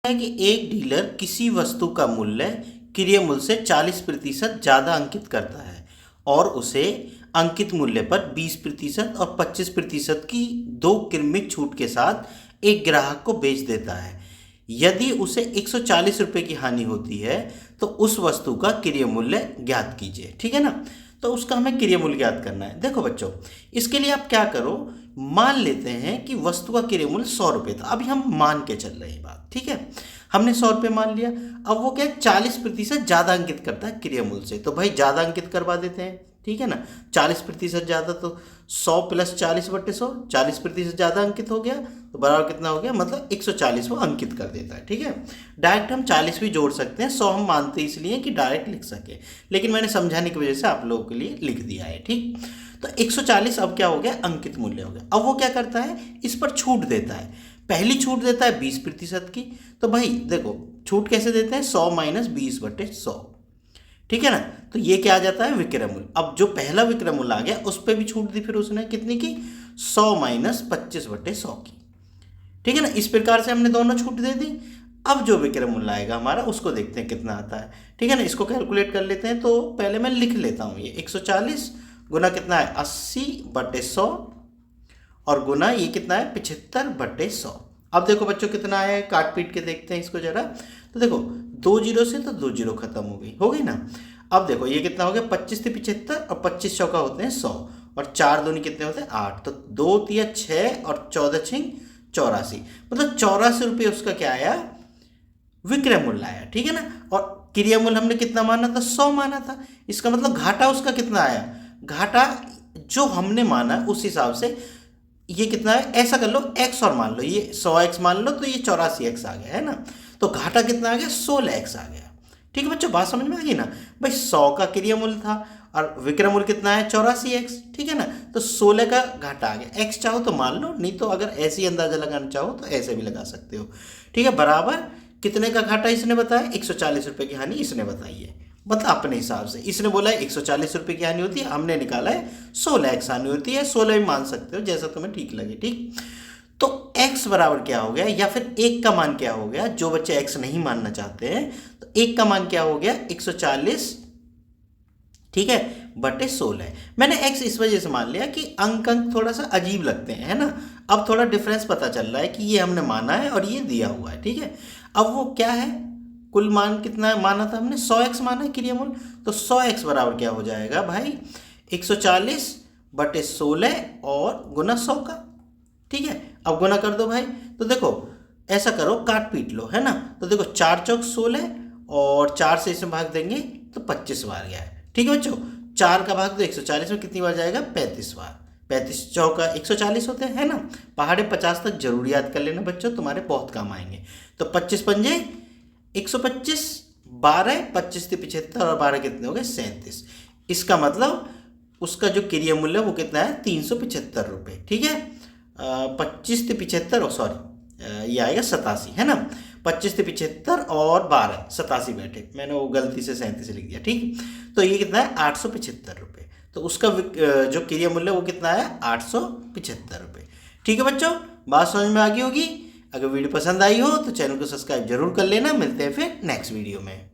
है कि एक डीलर किसी वस्तु का मूल्य क्रय मूल्य से 40% ज़्यादा अंकित करता है और उसे अंकित मूल्य पर 20% और 25% की दो क्रमिक छूट के साथ एक ग्राहक को बेच देता है। यदि उसे 140 रुपये की हानि होती है तो उस वस्तु का क्रय मूल्य ज्ञात कीजिए। ठीक है ना, तो उसका हमें क्रय मूल्य ज्ञात करना है। देखो बच्चों, इसके लिए आप क्या करो, मान लेते हैं कि वस्तु का क्रय मूल्य 100 रुपये था। अभी हम मान के चल रहे हैं बात, ठीक है। हमने 100 रुपये मान लिया। अब वो क्या 40% ज़्यादा अंकित करता है क्रय मूल्य से, तो भाई ज़्यादा अंकित करवा देते हैं। ठीक है ना, 40% ज़्यादा तो 100 + 40/100, 40% ज़्यादा अंकित हो गया तो बराबर कितना हो गया, मतलब 140 वो अंकित कर देता है। ठीक है, डायरेक्ट हम 40 भी जोड़ सकते हैं, 100 हम मानते इसलिए कि डायरेक्ट लिख सके, लेकिन मैंने समझाने की वजह से आप लोगों के लिए लिख दिया है। ठीक, तो 140 अब क्या हो गया, अंकित मूल्य हो गया। अब वो क्या करता है, इस पर छूट देता है। पहली छूट देता है 20% की, तो भाई देखो छूट कैसे देते हैं, 100 - 20/100। ठीक है ना, तो ये क्या आ जाता है, विक्रय मूल्य। अब जो पहला विक्रय मूल्य आ गया उस पर भी छूट दी फिर उसने, कितनी की, 100 - 25/100 की। ठीक है ना, इस प्रकार से हमने दोनों छूट दे दी। अब जो विक्रय मूल्य आएगा हमारा उसको देखते हैं कितना आता है। ठीक है ना, इसको कैलकुलेट कर लेते हैं। तो पहले मैं लिख लेता हूँ, ये 140 गुना कितना है, 80/100 और गुना ये कितना है, 75/100। अब देखो बच्चों कितना आया है, काट पीट के देखते हैं इसको जरा। तो देखो 2 जीरो से तो 2 जीरो खत्म हो गई ना। अब देखो ये कितना हो गया, 25 × 75 और 25 चौका होते हैं 100 और 4 दूनी कितने होते हैं 8, तो 2 × 6 और 14 × 84, मतलब 84 रुपये उसका क्या आया, विक्रय मूल्य आया। ठीक है ना, और क्रय मूल्य हमने कितना माना था, 100 माना था। इसका मतलब घाटा उसका कितना आया, घाटा जो हमने माना उस हिसाब से ये कितना है, ऐसा कर लो x और मान लो, ये 100x मान लो तो ये 84x आ गया है ना, तो घाटा कितना आ गया, 16x आ गया। ठीक है बच्चों, बात समझ में आ गई ना भाई, 100 का क्रय मूल्य था और विक्रय मूल्य कितना है, 84x। ठीक है ना, तो 16 का घाटा आ गया। x चाहो तो मान लो, नहीं तो अगर ऐसे ही अंदाजा लगाना चाहो तो ऐसे भी लगा सकते हो। ठीक है, बराबर कितने का घाटा इसने बताया, 140 रुपये की हानि इसने बताई है, मतलब अपने हिसाब से इसने बोला है 140 रुपये की हानि होती है, हमने निकाला है 16x हानि होती है। 16 भी मान सकते हो, जैसा तुम्हें ठीक लगे। ठीक, तो x बराबर क्या हो गया, या फिर 1 का मान क्या हो गया, जो बच्चे x नहीं मानना चाहते हैं तो 1 का मान क्या हो गया, 140, ठीक है, बटे 16। मैंने x इस वजह से मान लिया कि अंक थोड़ा सा अजीब लगते हैं, है ना। अब थोड़ा डिफरेंस पता चल रहा है कि ये हमने माना है और ये दिया हुआ है। ठीक है, अब वो क्या है, कुल मान कितना माना था हमने, 100x माना है क्रय मूल्य, तो 100x बराबर क्या हो जाएगा भाई, 140/16 और गुना 100 का। ठीक है, अब गुना कर दो भाई, तो देखो ऐसा करो, काट पीट लो, है ना। तो देखो 4 चौक 16 और 4 से इसे भाग देंगे तो 25 बार गया है। ठीक है बच्चों, 4 का भाग दो 140 में, कितनी बार जाएगा, 35 बार। 35 चौका 140 होते हैं, है ना। पहाड़े 50 तक जरूर याद कर लेना बच्चों, तुम्हारे बहुत काम आएंगे। तो 25 पंजे 125, 12 25 से 75 और 12 कितने हो गए, 37। इसका मतलब उसका जो क्रय मूल्य वो कितना है, 375 रुपये। ठीक है, 25 से 75, सॉरी ये आएगा 87, है ना। 25 से 75 और 12 87 बैठे, मैंने वो गलती से 37 लिख दिया। ठीक, तो ये कितना है, 875 रुपये। तो उसका जो क्रय मूल्य वो कितना है, 875 रुपये। ठीक है बच्चों, बात समझ में आ गई होगी। अगर वीडियो पसंद आई हो तो चैनल को सब्सक्राइब जरूर कर लेना। मिलते हैं फिर नेक्स्ट वीडियो में।